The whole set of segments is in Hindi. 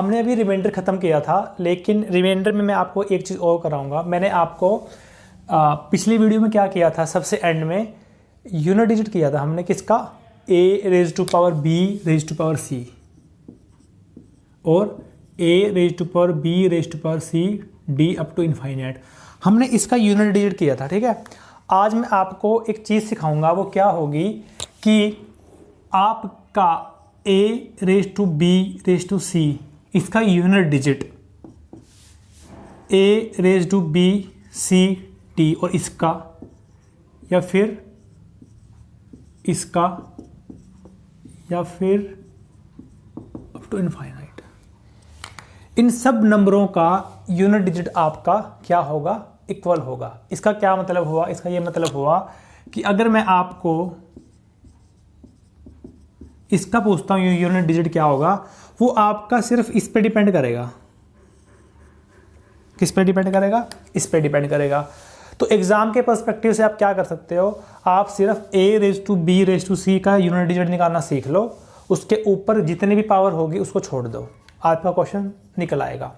हमने अभी रिमाइंडर ख़त्म किया था, लेकिन रिमाइंडर में मैं आपको एक चीज़ और कराऊंगा। मैंने आपको पिछली वीडियो में क्या किया था, सबसे एंड में यूनिट डिजिट किया था हमने किसका, a raise to power b raise to power c और a raise to power b raise to power c d up to infinite. हमने इसका यूनिट डिजिट किया था, ठीक है। आज मैं आपको एक चीज़ सिखाऊंगा, वो क्या होगी कि आपका a raise to b raise to c इसका unit digit a raise to b c d और इसका या फिर इसका या फिर अप टू इनफाइनाइट, इन सब नंबरों का यूनिट डिजिट आपका क्या होगा, इक्वल होगा। इसका क्या मतलब हुआ, इसका ये मतलब हुआ कि अगर मैं आपको इसका पूछता हूं यूनिट डिजिट क्या होगा, वो आपका सिर्फ इस पे डिपेंड करेगा। किस पे डिपेंड करेगा, इस पे डिपेंड करेगा। तो एग्जाम के पर्सपेक्टिव से आप क्या कर सकते हो, आप सिर्फ a raise to b raise to c का यूनिट डिजिट निकालना सीख लो, उसके ऊपर जितनी भी पावर होगी उसको छोड़ दो, आपका क्वेश्चन निकल आएगा।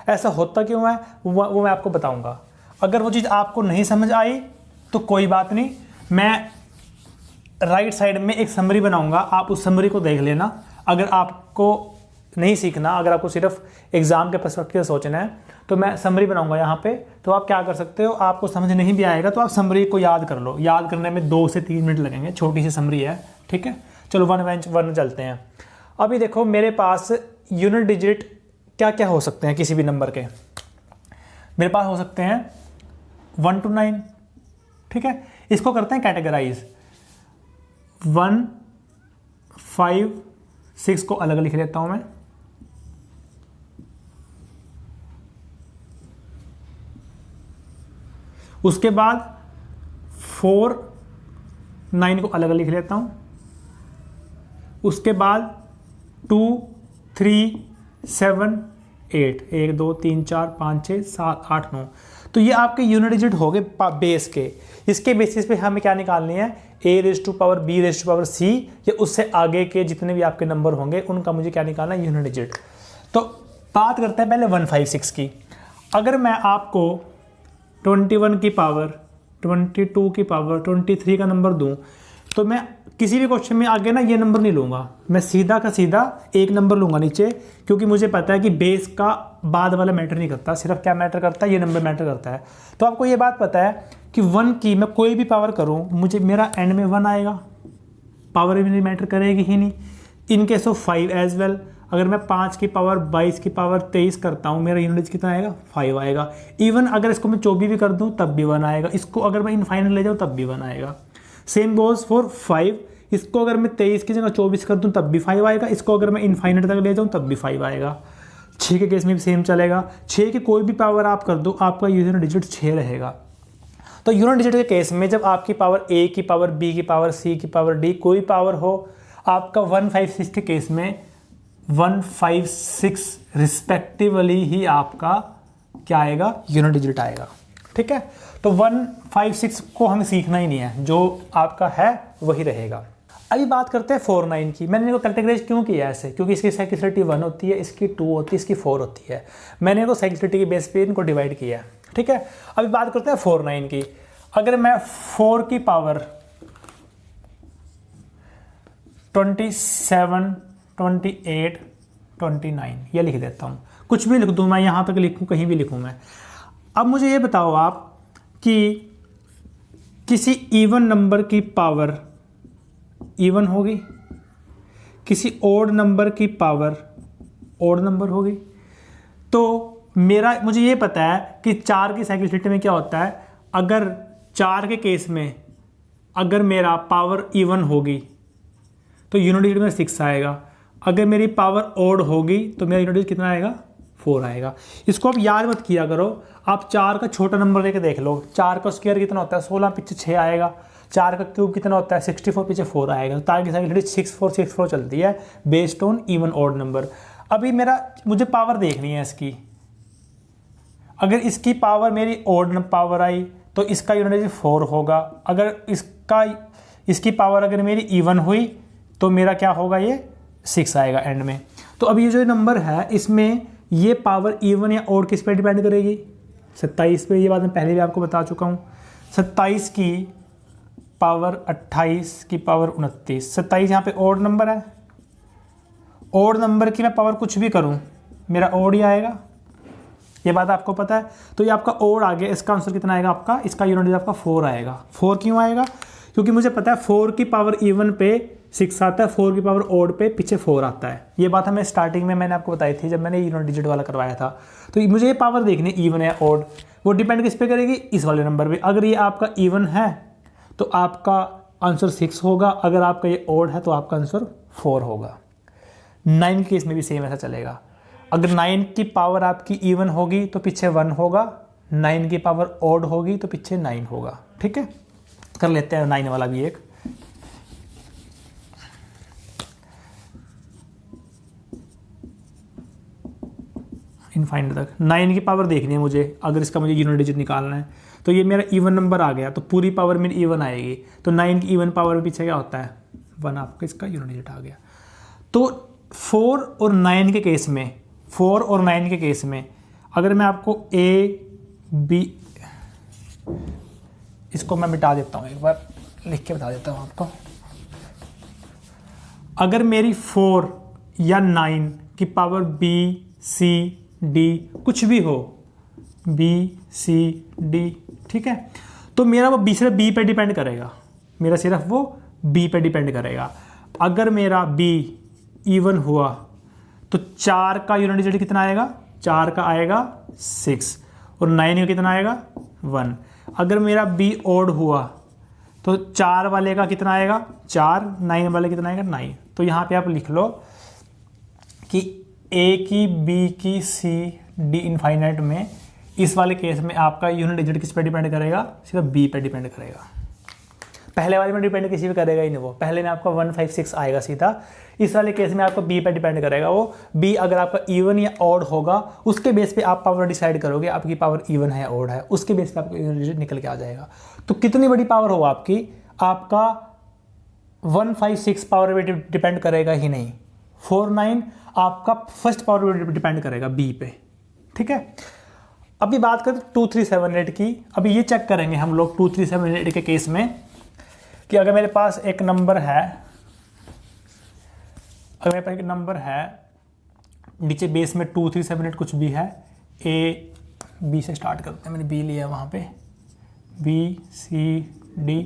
ऐसा होता क्यों है वो मैं आपको बताऊंगा। अगर वो चीज़ आपको नहीं समझ आई तो कोई बात नहीं, मैं राइट साइड में एक समरी बनाऊंगा, आप उस समरी को देख लेना। अगर आपको नहीं सीखना, अगर आपको सिर्फ एग्जाम के पर्सपेक्टिव से सोचना है तो मैं समरी बनाऊंगा यहाँ पे। तो आप क्या कर सकते हो, आपको समझ नहीं भी आएगा तो आप समरी को याद कर लो, याद करने में 2 से 3 मिनट लगेंगे, छोटी सी समरी है, ठीक है। चलो वन चलते हैं। अभी देखो मेरे पास यूनिट डिजिट क्या क्या हो सकते हैं किसी भी नंबर के। मेरे पास हो सकते हैं 1 to 9, ठीक है। इसको करते हैं कैटेगराइज, 1, 5, 6 को अलग लिख लेता हूं मैं। उसके बाद 4, 9 को अलग लिख लेता हूं। उसके बाद 2, 3, 7, 8, 1 2 3 4 5 6 7 8 9। तो ये आपके यूनिट डिजिट हो गए बेस के। इसके बेसिस पे हमें क्या निकालनी है, a raise to power b raise to power c या उससे आगे के जितने भी आपके नंबर होंगे उनका मुझे क्या निकालना है, यूनिट डिजिट। तो बात करते हैं पहले 156 की। अगर मैं आपको 21 की पावर, 22 की पावर, 23 का नंबर दूं तो मैं किसी भी क्वेश्चन में आगे ना ये नंबर नहीं लूँगा, मैं सीधा का सीधा एक नंबर लूँगा नीचे, क्योंकि मुझे पता है कि बेस का बाद वाला मैटर नहीं करता, सिर्फ क्या मैटर करता है, ये नंबर मैटर करता है। तो आपको ये बात पता है कि 1 की मैं कोई भी पावर करूँ मुझे मेरा एंड में 1 आएगा, पावर भी मैटर करेगी ही नहीं। In case of 5 as well, अगर मैं 5 की पावर 22 की पावर 23 करता हूँ, मेरा यूनिट कितना आएगा, 5 आएगा। इवन अगर इसको मैं 24 भी कर दूँ तब भी 1 आएगा, इसको अगर मैं इनफाइनाइट ले जाऊँ तब भी 1 आएगा। सेम गोज फॉर 5, इसको अगर मैं 23 की जगह 24 कर दूँ तब भी 5 आएगा, इसको अगर मैं इनफाइनाइट तक ले जाऊँ तब भी 5 आएगा। 6 के केस में भी सेम चलेगा, 6 की कोई भी पावर आप कर दो आपका यूनिट डिजिट 6 रहेगा। तो यूनिट डिजिट के केस में जब आपकी पावर a की पावर b की पावर c की पावर d कोई पावर हो, आपका 156 के केस में 156 रिस्पेक्टिवली ही आपका क्या आएगा, यूनिट डिजिट आएगा, ठीक है। तो 156 को हमें सीखना ही नहीं है, जो आपका है वही रहेगा। अभी बात करते हैं 49 की। मैंने इनको कैटेगराइज क्यों किया ऐसे, क्योंकि इसकी साइक्लिसिटी 1 होती है, इसकी 2 होती है, इसकी 4 होती है। मैंने इनको साइक्लिसिटी के बेस पे इनको डिवाइड किया है, ठीक है। अभी बात करते हैं 49 की। अगर मैं 4 की पावर 27, 28, 29 ये लिख देता हूँ, कुछ भी लिख दूँ मैं, यहाँ तक लिखूँ, कहीं भी लिखूँ मैं। अब मुझे ये बताओ आप कि किसी इवन नंबर की पावर इवन होगी, किसी ओड नंबर की पावर ओड नंबर होगी। तो मुझे ये पता है कि 4 की साइक्लिसिटी में क्या होता है, अगर 4 के केस में अगर मेरा पावर इवन होगी तो यूनिट डिजिट में 6 आएगा, अगर मेरी पावर ओड होगी तो मेरा यूनिट डिजिट कितना आएगा, 4 आएगा। इसको आप याद मत किया करो, आप 4 का छोटा नंबर लेके देख लो, 4 का स्क्वायर कितना होता है, 16 पीछे 6 आएगा, 4 का क्यूब कितना होता है, 64 पीछे 4 आएगा। ताकि साइक्लिसिटी 6464 चलती है based on even odd number. अभी मुझे पावर देखनी है इसकी, अगर इसकी पावर मेरी ऑड पावर आई तो इसका यूनिट डिजिट 4 होगा, अगर इसकी पावर अगर मेरी इवन हुई तो मेरा क्या होगा, ये 6 आएगा एंड में। तो अब ये जो नंबर है इसमें ये पावर इवन या ऑड किस पे डिपेंड करेगी? 27 पे। ये बात मैं पहले भी आपको बता चुका हूँ। 27 की पावर 28 की पावर 29। 27 यहाँ पे ऑड नंबर है, ऑड नंबर की मैं पावर कुछ भी करूँ मेरा ऑड ही आएगा, ये बात आपको पता है। तो ये आपका ऑड आ गया, इसका आंसर कितना आएगा आपका? इसका यूनिट डिजिट आपका 4 आएगा। 4 क्यों आएगा? क्योंकि मुझे पता है 4 की पावर इवन पे 6 आता है, 4 की पावर ऑड पे पीछे 4 आता है। ये बात हमें स्टार्टिंग में मैंने आपको बताई थी जब मैंने यूनिट डिजिट वाला करवाया था। तो मुझे ये पावर देखनी इवन है ऑड, वो डिपेंड किस पे करेगी? इस वाले नंबर पे। अगर ये आपका इवन है तो आपका आंसर 6 होगा, अगर आपका ये ऑड है तो आपका आंसर 4 होगा। 9 के केस में भी सेम ऐसा चलेगा। अगर 9 की पावर आपकी इवन होगी तो पीछे 1 होगा, 9 की पावर ऑड होगी तो पीछे 9 होगा। ठीक है, कर लेते हैं 9 वाला भी एक। इनफाइनाइट तक 9 की पावर देखनी है मुझे, अगर इसका मुझे यूनिट डिजिट निकालना है। तो ये मेरा इवन नंबर आ गया तो पूरी पावर मेरी इवन आएगी। तो 9 की इवन पावर पीछे क्या होता है? 1 आपका इसका यूनिट डिजिट आ गया। तो 4 और 9 के केस में, 4 और 9 के केस में अगर मैं आपको ए बी, इसको मैं मिटा देता हूँ, एक बार लिख के बता देता हूँ आपको। अगर मेरी 4 या 9 की पावर बी सी डी कुछ भी हो, बी सी डी, ठीक है, तो मेरा वो सिर्फ बी पे डिपेंड करेगा, मेरा सिर्फ वो बी पे डिपेंड करेगा। अगर मेरा बी इवन हुआ तो 4 का यूनिट डिजिट कितना आएगा? 4 का आएगा 6 और 9 का कितना आएगा? 1। अगर मेरा बी ऑड हुआ तो 4 वाले का कितना आएगा? 4, 9 वाले कितना आएगा? 9। तो यहाँ पे आप लिख लो कि ए की, बी की, सी डी इनफाइनाइट में इस वाले केस में आपका यूनिट डिजिट किस पे डिपेंड करेगा? सिर्फ बी पे डिपेंड करेगा। पहले वाले में डिपेंड किसी पे करेगा ही नहीं, वो पहले में आपका 156 आएगा सीधा। इस वाले केस में आपका बी पे डिपेंड करेगा। वो बी अगर आपका इवन या ऑड होगा उसके बेस पे आप पावर डिसाइड करोगे, आपकी पावर इवन है या ऑड है, उसके बेस पे आपका यूनिट डिजिट निकल के आ जाएगा। तो कितनी बड़ी पावर हो आपकी, आपका 156 पावर पे डिपेंड करेगा ही नहीं, 49 आपका फर्स्ट पावर पे डिपेंड करेगा बी पे। ठीक है, अभी बात करें 2378 की। अभी ये चेक करेंगे हम लोग 2378 के केस में कि अगर मेरे पास एक नंबर है, अगर मेरे पास एक नंबर है नीचे बेस में 2378 कुछ भी है, ए बी से स्टार्ट करते हैं, मैंने बी लिया है वहाँ पे, बी सी डी।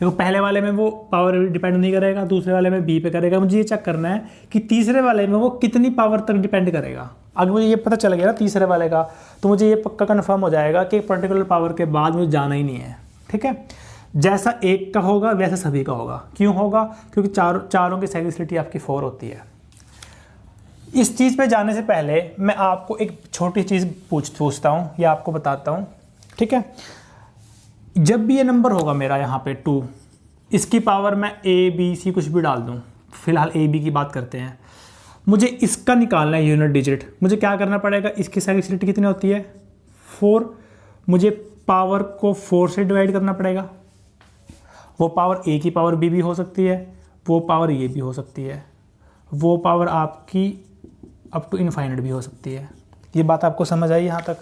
देखो पहले वाले में वो पावर डिपेंड नहीं करेगा, दूसरे वाले में बी पे करेगा। मुझे ये चेक करना है कि तीसरे वाले में वो कितनी पावर तक डिपेंड करेगा। अगर मुझे ये पता चल गया ना तीसरे वाले का, तो मुझे ये पक्का कन्फर्म हो जाएगा कि पर्टिकुलर पावर के बाद मुझे जाना ही नहीं है। ठीक है, जैसा एक का होगा वैसा सभी का होगा। क्यों होगा? क्योंकि चारों की सेग्रेसिटी आपकी 4 होती है। इस चीज़ पे जाने से पहले मैं आपको एक छोटी चीज़ पूछता हूँ या आपको बताता हूँ। ठीक है, जब भी ये नंबर होगा मेरा यहाँ पे 2, इसकी पावर मैं ए बी सी कुछ भी डाल दूँ, फिलहाल ए बी की बात करते हैं, मुझे इसका निकालना है यूनिट डिजिट। मुझे क्या करना पड़ेगा? इसकी सेग्रेसिटी कितनी होती है? 4। मुझे पावर को 4 से डिवाइड करना पड़ेगा। वो पावर ए की पावर बी भी हो सकती है, वो पावर ये भी हो सकती है, वो पावर आपकी अप टू इनफाइनाइट भी हो सकती है। ये बात आपको समझ आई यहाँ तक?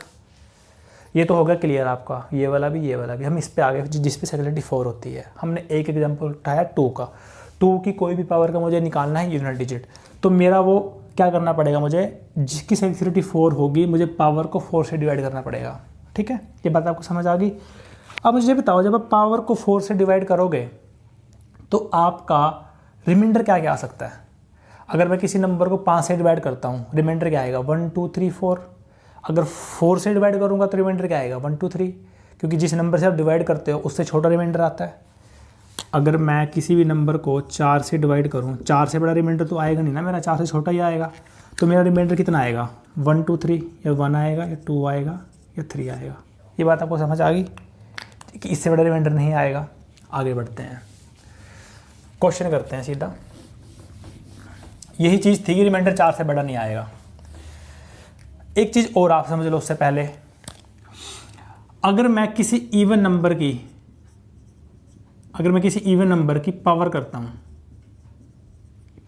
ये तो होगा क्लियर आपका, ये वाला भी ये वाला भी। हम इस पे आ गए जिस पे सेग्रेसिटी 4 होती है। हमने एक एग्जांपल उठाया 2 का, 2 की कोई भी पावर का मुझे निकालना है यूनिट डिजिट। तो मेरा वो क्या करना पड़ेगा? मुझे जिसकी सेग्रेसिटी 4 होगी मुझे पावर को 4 से डिवाइड करना पड़ेगा। ठीक है, ये बात आपको समझ आ गई? अब मुझे बताओ, जब आप पावर को 4 से डिवाइड करोगे तो आपका रिमाइंडर क्या क्या आ सकता है? अगर मैं किसी नंबर को 5 से डिवाइड करता हूँ, रिमाइंडर क्या आएगा? 1 2 3 4। अगर 4 से डिवाइड करूँगा तो रिमाइंडर क्या आएगा? 1 2 3, क्योंकि जिस नंबर से आप डिवाइड करते हो उससे छोटा रिमाइंडर आता है। अगर मैं किसी भी नंबर को 4 से डिवाइड करूँ, 4 से बड़ा रिमाइंडर तो आएगा नहीं ना, मेरा 4 से छोटा ही आएगा। तो मेरा रिमाइंडर कितना आएगा? 1 2 3, या 1 आएगा या 2 आएगा या 3 आएगा। ये बात आपको समझ आ गई कि इससे बड़ा रिमाइंडर नहीं आएगा। आगे बढ़ते हैं, क्वेश्चन करते हैं सीधा। यही चीज़ थी कि रिमाइंडर 4 से बड़ा नहीं आएगा। एक चीज़ और आप समझ लो उससे पहले, अगर मैं किसी इवन नंबर की पावर करता हूँ,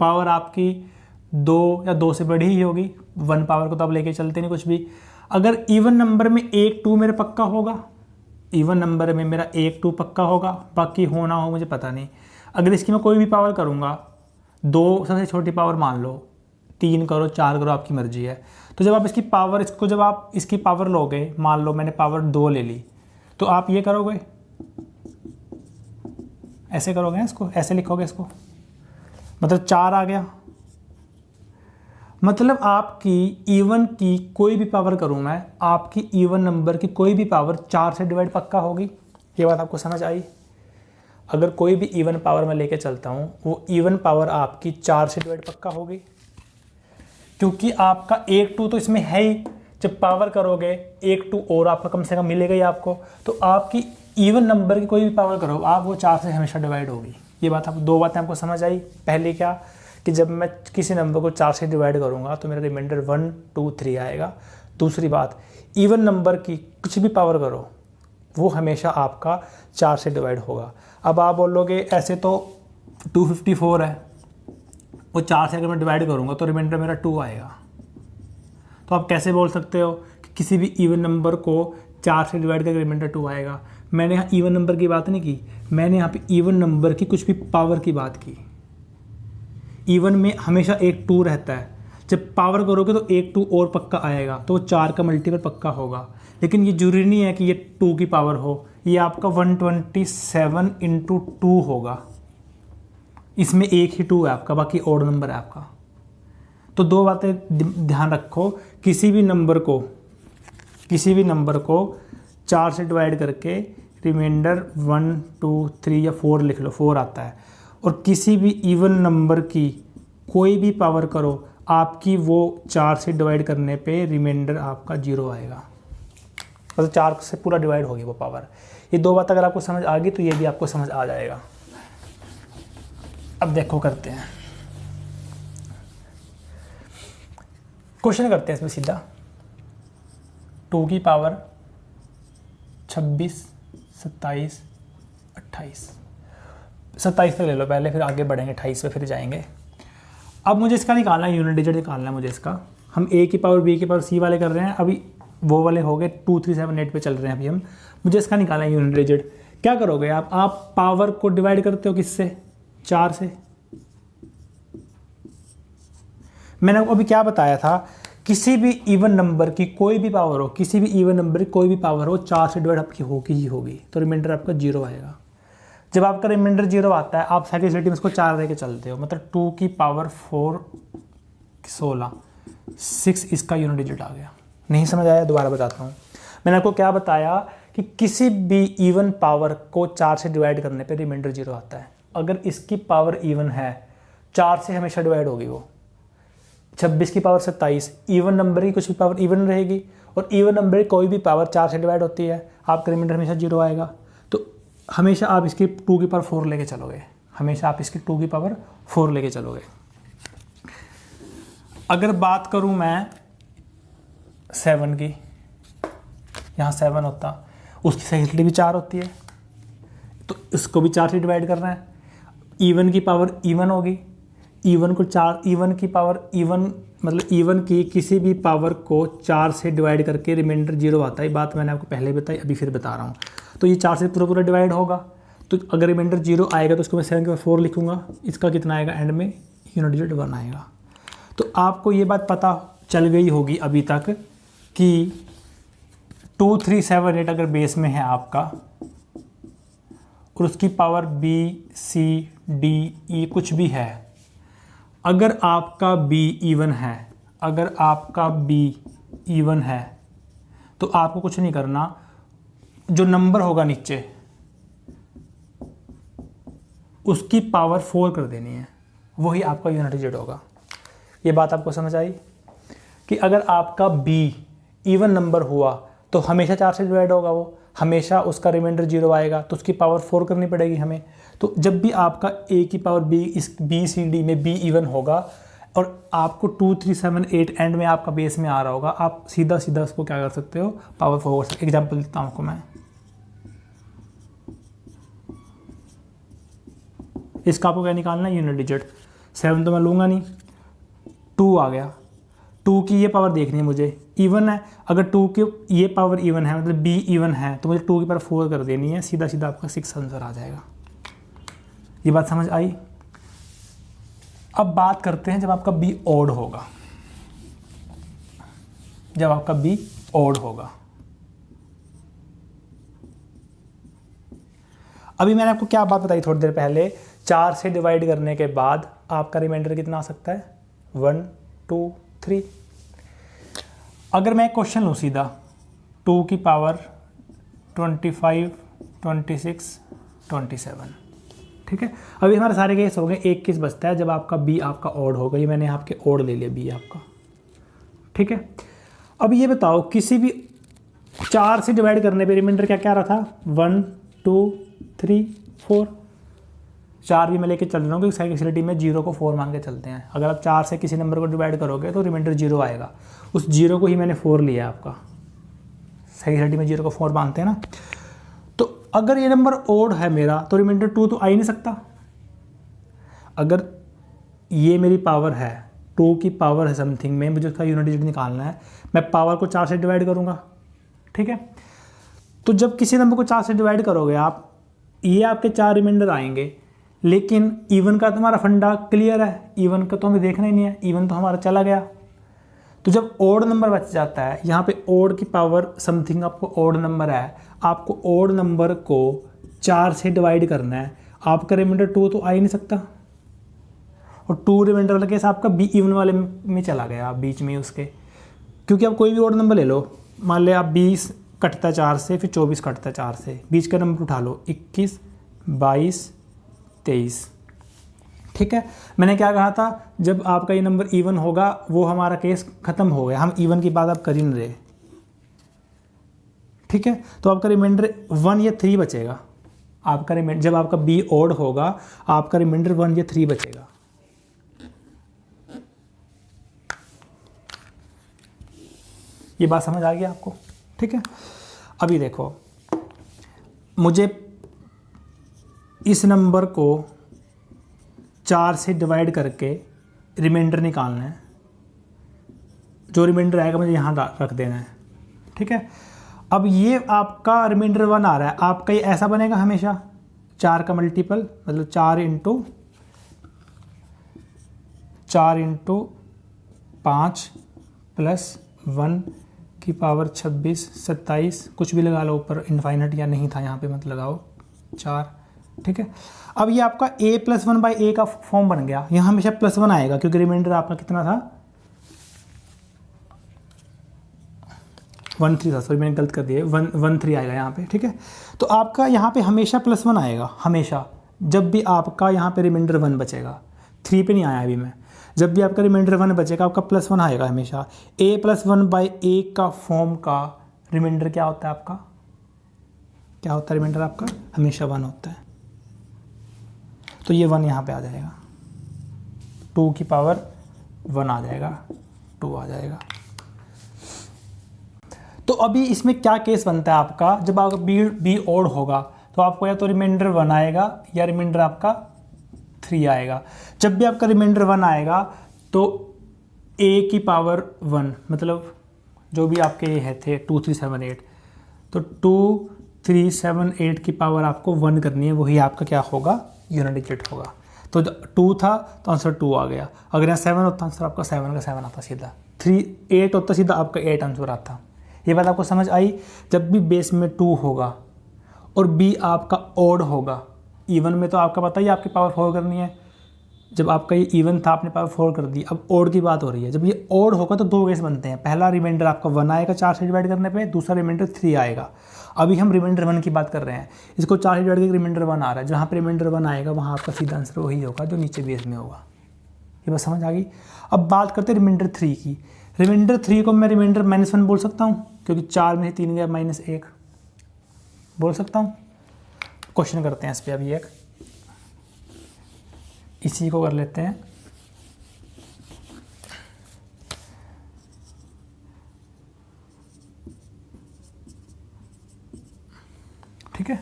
पावर आपकी 2 या 2 से बड़ी ही होगी, 1 पावर को तो आप लेके चलते नहीं कुछ भी। अगर इवन नंबर में 1 2 मेरा पक्का होगा, इवन नंबर में मेरा 1 2 पक्का होगा, बाकी हो ना हो मुझे पता नहीं। अगर इसकी मैं कोई भी पावर करूँगा, 2 सबसे छोटी पावर मान लो, 3 करो 4 करो आपकी मर्जी है। तो जब आप इसकी पावर, इसको जब आप इसकी पावर लोगे, मान लो मैंने पावर 2 ले ली, तो आप ये करोगे, ऐसे करोगे इसको, ऐसे लिखोगे इसको, मतलब 4 आ गया। मतलब आपकी इवन की कोई भी पावर करूं मैं, आपकी इवन नंबर की कोई भी पावर 4 से डिवाइड पक्का होगी। ये बात आपको समझ आई? अगर कोई भी इवन पावर मैं लेके चलता हूं, वो इवन पावर आपकी 4 से डिवाइड पक्का होगी, क्योंकि आपका 1 2 तो इसमें है ही। जब पावर करोगे 1 2 और आपका कम से कम मिलेगा ही आपको। तो आपकी इवन नंबर की कोई भी पावर करो आप, वो 4 से हमेशा डिवाइड होगी। ये बात आप, 2 बातें आपको समझ आई। पहली क्या कि जब मैं किसी नंबर को 4 से डिवाइड करूंगा तो मेरा रिमाइंडर 1 2 3 आएगा। दूसरी बात, इवन नंबर की कुछ भी पावर करो वो हमेशा आपका 4 से डिवाइड होगा। अब आप बोलोगे ऐसे तो 254 है, वो 4 से अगर मैं डिवाइड करूंगा तो रिमाइंडर मेरा 2 आएगा। तो आप कैसे बोल सकते हो कि किसी भी इवन नंबर को 4 से डिवाइड करके रिमाइंडर 2 आएगा? मैंने यहाँ इवन नंबर की बात नहीं की, मैंने यहाँ पे इवन नंबर की कुछ भी पावर की बात की। इवन में हमेशा एक 2 रहता है, जब पावर करोगे तो 1 2 और पक्का आएगा, तो वो 4 का मल्टीपल पक्का होगा। लेकिन ये जरूरी नहीं है कि ये 2 की पावर हो, ये आपका 127 × 2 होगा। इसमें एक ही 2 है आपका, बाकी ओड नंबर है आपका। तो 2 बातें ध्यान रखो, किसी भी नंबर को 4 से डिवाइड करके रिमाइंडर 1 2 3 या 4 लिख लो, 4 आता है। और किसी भी इवन नंबर की कोई भी पावर करो, आपकी वो 4 से डिवाइड करने पे रिमाइंडर आपका 0 आएगा, मतलब 4 से पूरा डिवाइड होगी वो पावर। ये 2 बात अगर आपको समझ आ गई तो ये भी आपको समझ आ जाएगा। अब देखो करते हैं, क्वेश्चन करते हैं इसमें सीधा। 2 की पावर 26 27 28, 27 तक ले लो पहले, फिर आगे बढ़ेंगे 28 पे फिर जाएंगे। अब मुझे इसका निकालना है, यूनिट डिजिट निकालना है मुझे इसका। हम a की पावर b की पावर c वाले कर रहे हैं, अभी वो वाले हो गए 2 3 7 8 पे चल रहे हैं अभी हम। मुझे इसका निकालना है यूनिट डिजिट। क्या करोगे आप पावर को डिवाइड करते हो किससे? 4 से। मैंने आपको अभी क्या बताया था, किसी भी इवन नंबर की कोई भी पावर हो, किसी भी इवन नंबर की कोई भी पावर हो, 4 से डिवाइड आपकी होगी ही होगी, तो रिमाइंडर आपका 0 आएगा। जब आपका रिमाइंडर 0 आता है, आप सेकंड सिटी में इसको 4 लेके चलते हो, मतलब 2 की पावर 4 16 6 इसका यूनिट डिजिट आ गया। नहीं समझ आया? दोबारा बताता हूँ। मैंने आपको क्या बताया कि किसी भी इवन पावर को 4 से डिवाइड करने पे रिमाइंडर 0 आता है। अगर इसकी पावर इवन है, 4 से हमेशा डिवाइड होगी वो। 26 की पावर 27, इवन नंबर की कुछ भी पावर इवन रहेगी, और इवन नंबर की कोई भी पावर 4 से डिवाइड होती है, आपका रिमाइंडर हमेशा 0 आएगा। तो हमेशा आप इसकी 2 की पावर 4 लेके चलोगे, हमेशा आप इसकी 2 की पावर 4 लेके चलोगे। अगर बात करूं मैं 7 की, यहाँ 7 होता, उसकी सेकेंडरी भी 4 होती है, तो इसको भी 4 से डिवाइड करना है। इवन की पावर इवन होगी, इवन को 4, इवन की पावर इवन मतलब इवन की किसी भी पावर को 4 से डिवाइड करके रिमाइंडर 0 आता है। बात मैंने आपको पहले बताई, अभी फिर बता रहा हूँ। तो ये 4 से पूरा डिवाइड होगा, तो अगर रिमाइंडर 0 आएगा तो उसको मैं 7 के बाद 4 लिखूंगा, इसका कितना आएगा एंड में? यूनिट डिजिट 1 आएगा। तो आपको ये बात पता चल गई होगी अभी तक कि 2 3 7 8 अगर बेस में है आपका, और उसकी power B C D E कुछ भी है, अगर आपका B इवन है, अगर आपका B इवन है तो आपको कुछ नहीं करना, जो नंबर होगा नीचे उसकी पावर 4 कर देनी है, वही आपका यूनिट डिजिट होगा। ये बात आपको समझ आई कि अगर आपका B इवन नंबर हुआ तो हमेशा 4 से डिवाइड होगा, वो हमेशा उसका रिमाइंडर 0 आएगा, तो उसकी पावर 4 करनी पड़ेगी हमें। तो जब भी आपका A की पावर B इस B C D में B इवन होगा और आपको 2 3 7 8 एंड में आपका बेस में आ रहा होगा, आप सीधा उसको क्या कर सकते हो? पावर 4 कर सकते। एग्जाम्पल देता हूँ आपको मैं, इसका आपको क्या निकालना है? Unit digit. 7 तो मैं लूँगा नहीं, 2 आ गया, 2 की ये पावर देखनी है मुझे, इवन है, अगर 2 की ये पावर इवन है मतलब b इवन है तो मुझे 2 की पावर 4 कर देनी है, सीधा सीधा आपका 6 आंसर आ जाएगा। ये बात समझ आई। अब बात करते हैं जब आपका b ऑड होगा, जब आपका b ऑड होगा। अभी मैंने आपको क्या बात बताई थोड़ी देर पहले, 4 से डिवाइड करने के बाद आपका रिमाइंडर कितना आ सकता है, 1 2 3। अगर मैं क्वेश्चन लूँ सीधा 2 की पावर 25 26 27, ठीक है। अभी हमारे सारे केस हो गए, एक केस बचता है जब आपका b आपका ऑड होगा, ये मैंने आपके ऑड ले लिया b आपका, ठीक है। अब ये बताओ किसी भी 4 से डिवाइड करने पे रिमाइंडर क्या क्या रहा था, 1 2 3 4। 4 भी मैं लेके चल रहा हूँ क्योंकि साइक्लिसिटी में 0 को 4 मान के चलते हैं। अगर आप 4 से किसी नंबर को डिवाइड करोगे तो रिमाइंडर 0 आएगा, उस 0 को ही मैंने 4 लिया है आपका, साइक्लिसिटी में 0 को 4 मानते हैं ना। तो अगर ये नंबर ओड है मेरा तो रिमाइंडर 2 तो आ ही नहीं सकता। अगर ये मेरी पावर है, 2 की पावर है समथिंग में, मुझे उसका यूनिट डिजिट निकालना है, मैं पावर को 4 से डिवाइड करूँगा, ठीक है। तो जब किसी नंबर को 4 से डिवाइड करोगे आप, ये आपके 4 रिमाइंडर आएंगे, लेकिन इवन का तुम्हारा फंडा क्लियर है, इवन का तो हमें देखना ही नहीं है, इवन तो हमारा चला गया। तो जब ओड नंबर बच जाता है, यहाँ पे ओड की पावर समथिंग आपको ओड नंबर है, आपको ओड नंबर को 4 से डिवाइड करना है, आपका रिमाइंडर 2 तो आ ही नहीं सकता। और 2 रिमाइंडर वाला केस आपका बी इवन वाले में चला गया, आप बीच में उसके, क्योंकि आप कोई भी ओड नंबर ले लो, मान ले आप 20 कटता 4 से, फिर 24 कटता 4 से, बीच का नंबर उठा लो, 21 22 23, ठीक है। मैंने क्या कहा था, जब आपका ये नंबर इवन होगा वो हमारा केस खत्म हो गया, हम इवन की बात आप कर ही नहीं रहे, ठीक है। तो आपका रिमाइंडर 1 या 3 बचेगा, आपका रिमाइंडर जब आपका बी ऑड होगा आपका रिमाइंडर 1 या 3 बचेगा। ये बात समझ आ गई आपको, ठीक है। अभी देखो, मुझे इस नंबर को 4 से डिवाइड करके रिमाइंडर निकालना है, जो रिमाइंडर आएगा मुझे यहाँ रख देना है, ठीक है। अब ये आपका रिमाइंडर 1 आ रहा है, आपका ये ऐसा बनेगा हमेशा 4 का मल्टीपल, मतलब 4 इंटू 5 प्लस 1 की पावर 26 27, कुछ भी लगा लो ऊपर, इनफाइनाइट या नहीं था यहाँ पे मत लगाओ, 4, ठीक है। अब ये आपका a+1/a का फॉर्म बन गया, यहाँ हमेशा +1 आएगा क्योंकि रिमाइंडर आपका कितना था, 1 3 था, सॉरी मैंने गलत कर दिया, 1 3 आएगा यहाँ पे, ठीक है। तो आपका यहाँ पे हमेशा +1 आएगा, हमेशा जब भी आपका यहाँ पे रिमाइंडर 1 बचेगा, 3 पे नहीं आया अभी मैं, जब भी आपका रिमाइंडर 1 बचेगा आपका +1 आएगा हमेशा। a+1/a का फॉर्म का रिमाइंडर क्या होता है आपका, क्या होता है रिमाइंडर आपका, हमेशा 1 होता है। तो ये 1 यहाँ पे आ जाएगा, 2 की पावर 1 आ जाएगा, 2 आ जाएगा। तो अभी इसमें क्या केस बनता है आपका, जब आपका बी ऑड होगा तो आपको या तो रिमाइंडर 1 आएगा या रिमाइंडर आपका 3 आएगा। जब भी आपका रिमाइंडर 1 आएगा तो a की पावर 1, मतलब जो भी आपके है थे 2 3 7 8, तो 2 3 7 8 की पावर आपको 1 करनी है, वही आपका क्या होगा, यूनिट डिजिट होगा। तो 2 था तो आंसर 2 आ गया, अगर यहाँ 7 होता आंसर आपका 7 का 7 आता सीधा, 3 8 होता सीधा आपका 8 आंसर आता। ये बात आपको समझ आई। जब भी बेस में 2 होगा और b आपका ऑड होगा, इवन में तो आपका पता ही आपकी पावर 4 करनी है, जब आपका ये इवन था आपने पावर 4 कर दी, अब ऑड की बात हो रही है। जब ये ऑड होगा तो 2 केस बनते हैं, पहला रिमाइंडर आपका 1 आएगा 4 से डिवाइड करने पे, दूसरा रिमाइंडर 3 आएगा। अभी हम रिमाइंडर 1 की बात कर रहे हैं, इसको 4 से डिवाइड करके रिमाइंडर 1 आ रहा है, जहाँ पे रिमाइंडर 1 आएगा वहाँ आपका सीधा आंसर वही होगा जो नीचे बेस में होगा। ये बात समझ आ गई। अब बात करते हैं रिमाइंडर 3 की। रिमाइंडर 3 को मैं रिमाइंडर -1 बोल सकता हूँ, क्योंकि 4 में 3 गया -1 बोल सकता हूँ। क्वेश्चन करते हैं इस पर अभी एक, इसी को कर लेते हैं। ठीक है,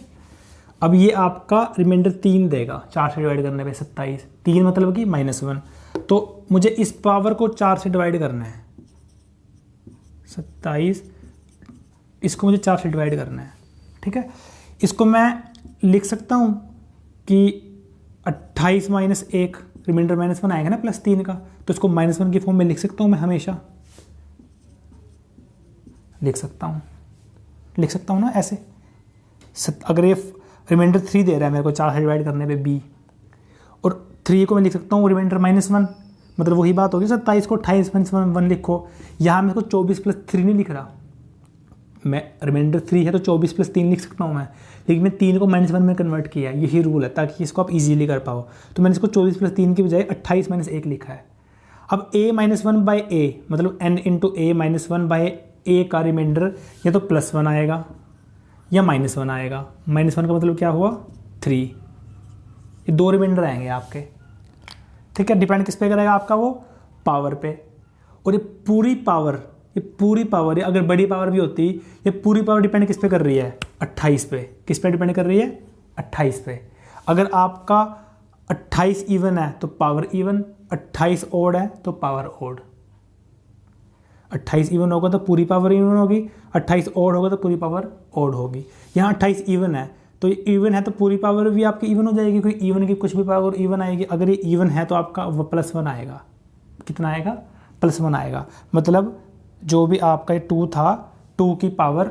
अब ये आपका रिमाइंडर 3 देगा 4 से डिवाइड करने पे 27, 3 मतलब कि -1, तो मुझे इस पावर को 4 से डिवाइड करना है, 27, इसको मुझे 4 से डिवाइड करना है, ठीक है। इसको मैं लिख सकता हूँ कि 28 माइनस 1, रिमाइंडर -1 आएगा ना +3 का, तो इसको -1 की फॉर्म में लिख सकता हूँ मैं, हमेशा लिख सकता हूँ ना ऐसे। अगर ये रिमाइंडर 3 दे रहा है मेरे को 4 से डिवाइड करने पे b, और 3 को मैं लिख सकता हूँ रिमाइंडर -1, मतलब वही बात होगी 27 को 28 -1 लिखो। यहाँ मैं इसको 24 + 3 नहीं लिख रहा, मैं रिमाइंडर 3 है तो 24 + 3 लिख सकता हूँ मैं, लेकिन मैं 3 को -1 में कन्वर्ट किया है, यही रूल है ताकि इसको आप इजीली कर पाओ। तो मैंने इसको 24 + 3 की बजाय 28 - 1 लिखा है। अब a - 1/a मतलब n × a - 1/a का रिमाइंडर या तो +1 आएगा या -1 आएगा। -1 का मतलब क्या हुआ 3, ये 2 रिमाइंडर आएंगे आपके, ठीक है। डिपेंड किस पे करेगा आपका, वो पावर पे। और ये पूरी पावर अगर बड़ी पावर भी होती, ये पूरी पावर डिपेंड किस पे कर रही है 28 पे। किस पे डिपेंड कर रही है 28 पे। अगर आपका 28 इवन है तो पावर इवन, 28 ओड है तो पावर ओड। 28 इवन होगा तो पूरी पावर इवन होगी, 28 ओड होगा तो पूरी पावर ओड होगी। यहाँ 28 इवन है तो ये इवन है तो पूरी पावर भी आपकी इवन हो जाएगी, कोई इवन की कुछ भी पावर इवन आएगी। अगर ये इवन है तो आपका +1 आएगा। कितना आएगा +1 आएगा, मतलब जो भी आपका ये 2 था 2 की पावर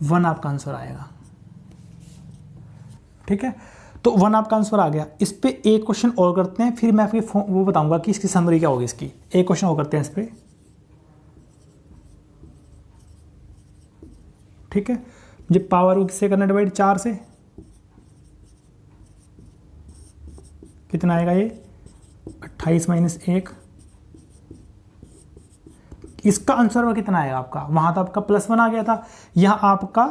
1 आपका आंसर आएगा, ठीक है। तो 1 आपका आंसर आ गया। इस पे एक क्वेश्चन और करते हैं, फिर मैं आपको वो बताऊंगा कि इसकी समरी क्या होगी इसकी। एक क्वेश्चन और करते हैं इस पे, ठीक है। मुझे पावर को किससे करना डिवाइड 4 से, कितना आएगा ये 28 - 1। इसका आंसर वो कितना आएगा आपका, वहां तो आपका +1 आ गया था, यहाँ आपका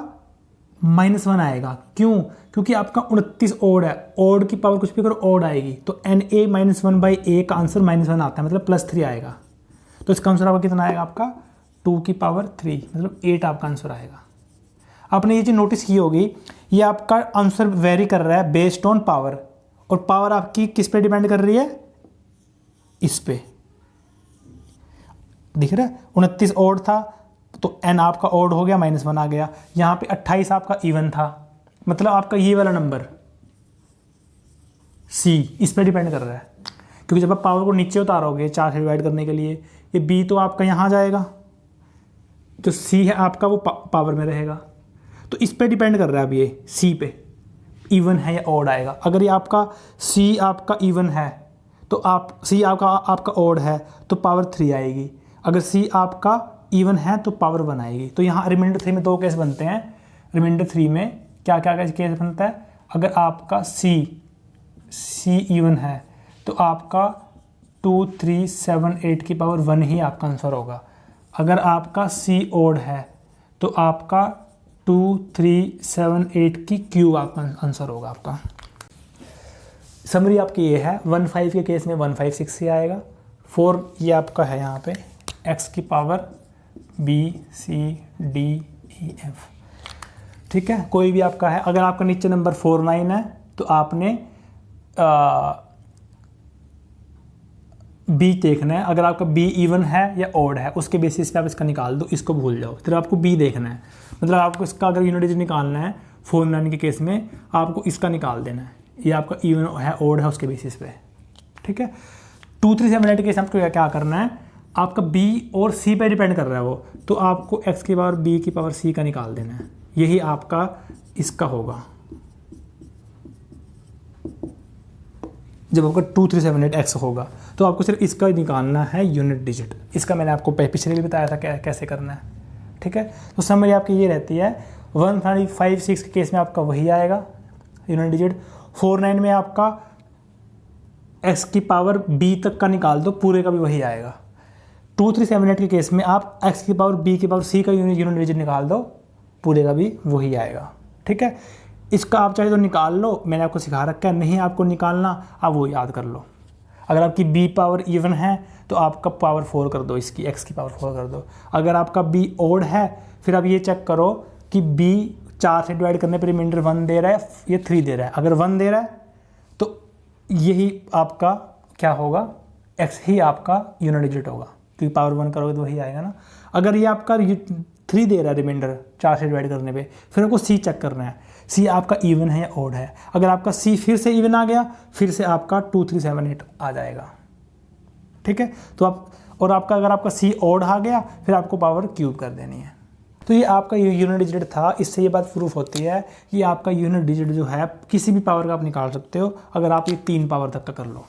-1 आएगा। क्यों? क्योंकि आपका 29 ओड है, ओड की पावर कुछ भी करो ओड आएगी, तो NA - 1/a का आंसर -1 आता है, मतलब +3 आएगा। तो इसका आंसर आपका कितना आएगा आपका 2 की पावर 3, मतलब 8 आपका आंसर आएगा। आपने ये चीज़ नोटिस की होगी, ये आपका आंसर वेरी कर रहा है बेस्ड ऑन पावर, और पावर आपकी किस पे डिपेंड कर रही है, इस पे दिख रहा है। 29 ओड था तो n आपका ओड हो गया, -1 आ गया। यहाँ पे 28 आपका इवन था, मतलब आपका ये वाला नंबर C इस पे डिपेंड कर रहा है, क्योंकि जब आप पावर को नीचे उतारोगे 4 से डिवाइड करने के लिए, ये B तो आपका यहाँ जाएगा, जो C है आपका वो पावर में रहेगा। तो इस पे डिपेंड कर रहा है अब ये C पे, इवन है या ओड आएगा। अगर ये आपका C आपका इवन है तो आप C आपका ओड है तो पावर 3 आएगी। अगर C आपका इवन है तो पावर 1 आएगी। तो यहाँ रिमाइंडर 3 में 2 केस बनते हैं। रिमाइंडर 3 में क्या क्या केस बनता है, अगर आपका C इवन है तो आपका 2 3 7 8 की पावर 1 ही आपका आंसर होगा। अगर आपका C ओड है तो आपका 2 3 7 8 की क्यूब आपका आंसर होगा आपका। समरी आपकी ये है, 1 5 के केस में 1 5 6 से आएगा। 4 ये आपका है यहाँ पे x की power B C D E F, ठीक है। कोई भी आपका है, अगर आपका नीचे नंबर 4 9 है तो आपने B देखना है। अगर आपका B इवन है या ओड है उसके बेसिस पे आप इसका निकाल दो, इसको भूल जाओ, फिर आपको B देखना है। मतलब आपको इसका अगर यूनिट डिजिट निकालना है 4 9 के केस में आपको इसका निकाल देना है, ये आपका इवन है ओड है उसके बेसिस पे, ठीक है। 2 3 7 8 के केस आपको क्या करना है, आपका B और C पे डिपेंड कर रहा है वो, तो आपको x की पावर B की पावर C का निकाल देना है, यही आपका इसका होगा। जब आपका 2 3 7 8 x होगा तो आपको सिर्फ इसका निकालना है यूनिट डिजिट। इसका मैंने आपको पिछले भी बताया था कैसे करना है, ठीक है। तो समरी आपकी ये रहती है, 1 5 6 के केस में आपका वही आएगा यूनिट डिजिट। 4 9 में आपका x की पावर B तक का निकाल दो, पूरे का भी वही आएगा। 2 3 7 8 के केस में आप x की पावर B की पावर C का यूनिट डिजिट निकाल दो, पूरे का भी वही आएगा, ठीक है। इसका आप चाहे तो निकाल लो, मैंने आपको सिखा रखा है, नहीं आपको निकालना आप वो याद कर लो। अगर आपकी B पावर इवन है तो आपका पावर 4 कर दो, इसकी x की पावर 4 कर दो। अगर आपका B ओड है फिर आप ये चेक करो कि B 4 से डिवाइड करने पर रिमाइंडर 1 दे रहा है या 3 दे रहा है। अगर 1 दे रहा है तो यही आपका क्या होगा x ही आपका यूनिट डिजिट होगा, क्योंकि पावर 1 करोगे तो वही आएगा ना। अगर ये आपका 3 दे रहा है रिमाइंडर 4 से डिवाइड करने पे, फिर आपको c चेक करना है, c आपका इवन है या ऑड है। अगर आपका c फिर से इवन आ गया, फिर से आपका 2 3 7 8 आ जाएगा, ठीक है। तो आप, और आपका अगर आपका c ऑड आ गया, फिर आपको पावर क्यूब कर देनी है। तो ये आपका यूनिट डिजिट था। इससे ये बात प्रूफ होती है कि आपका यूनिट डिजिट जो है किसी भी पावर का आप निकाल सकते हो, अगर आप ये 3 पावर तक का कर लो।